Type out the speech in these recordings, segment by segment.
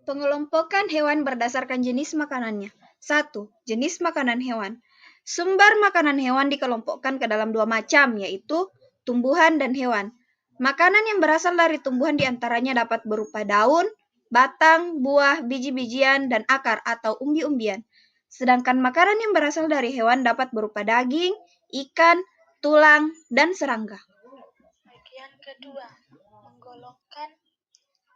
Pengelompokan hewan berdasarkan jenis makanannya. 1. Jenis makanan hewan. Sumber makanan hewan dikelompokkan ke dalam dua macam, yaitu tumbuhan dan hewan. Makanan yang berasal dari tumbuhan diantaranya dapat berupa daun, batang, buah, biji-bijian, dan akar atau umbi-umbian. Sedangkan makanan yang berasal dari hewan dapat berupa daging, ikan, tulang, dan serangga. Bagian kedua, menggolongkan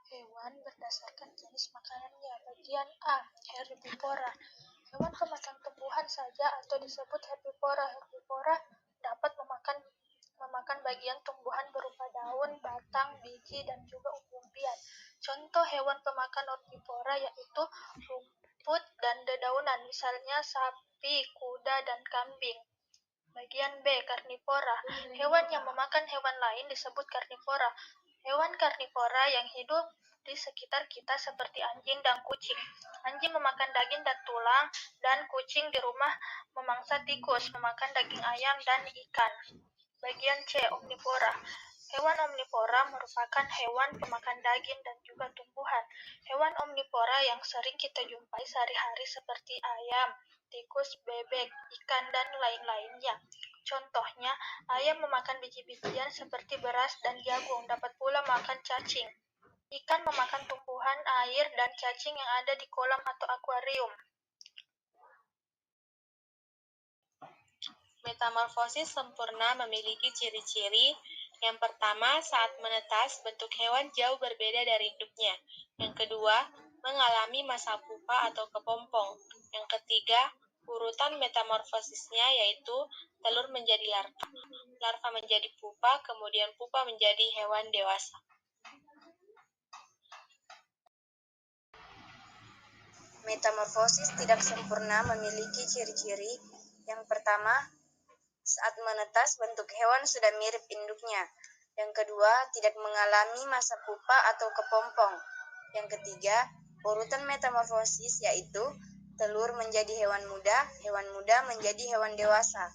hewan berdasarkan jenis makanannya. Bagian A, herbivora. Hewan pemakan tumbuhan saja atau disebut herbivora. Herbivora dapat memakan bagian tumbuhan berupa daun, batang, biji, dan juga umbi-umbian. Contoh hewan pemakan herbivora yaitu rumput dan dedaunan, misalnya sapi, kuda, dan kambing. Bagian B, karnivora. Hewan yang memakan hewan lain disebut karnivora. Hewan karnivora yang hidup di sekitar kita seperti anjing dan kucing. Anjing memakan daging dan tulang, dan kucing di rumah memangsa tikus, memakan daging ayam dan ikan. Bagian C, omnivora. Hewan omnivora merupakan hewan pemakan daging dan juga tumbuhan. Hewan omnivora yang sering kita jumpai sehari-hari seperti ayam, tikus, bebek, ikan, dan lain-lainnya. Contohnya, ayam memakan biji-bijian seperti beras dan jagung, dapat pula makan cacing. Ikan memakan tumbuhan air dan cacing yang ada di kolam atau akuarium. Metamorfosis sempurna memiliki ciri-ciri. Yang pertama, saat menetas, bentuk hewan jauh berbeda dari induknya. Yang kedua, mengalami masa pupa atau kepompong. Yang ketiga, urutan metamorfosisnya yaitu telur menjadi larva, larva menjadi pupa, kemudian pupa menjadi hewan dewasa. Metamorfosis tidak sempurna memiliki ciri-ciri. Yang pertama, saat menetas bentuk hewan sudah mirip induknya. Yang kedua, tidak mengalami masa pupa atau kepompong. Yang ketiga, urutan metamorfosis yaitu telur menjadi hewan muda menjadi hewan dewasa.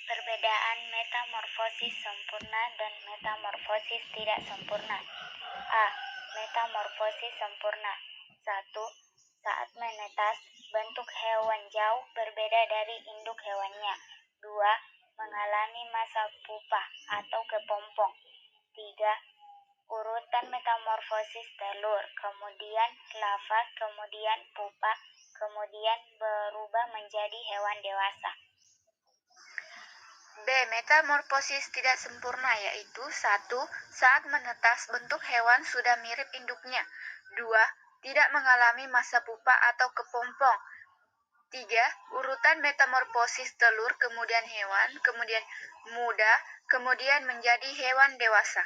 Perbedaan metamorfosis sempurna dan metamorfosis tidak sempurna. A. Metamorfosis sempurna. 1. Saat menetas, bentuk hewan jauh berbeda dari induk hewannya. 2. Mengalami masa pupa atau kepompong. 3. Urutan metamorfosis telur, kemudian larva, kemudian pupa, kemudian berubah menjadi hewan dewasa. B. Metamorfosis tidak sempurna yaitu 1. Saat menetas bentuk hewan sudah mirip induknya. 2. Tidak mengalami masa pupa atau kepompong. 3. Urutan metamorfosis telur, kemudian hewan, kemudian muda, kemudian menjadi hewan dewasa.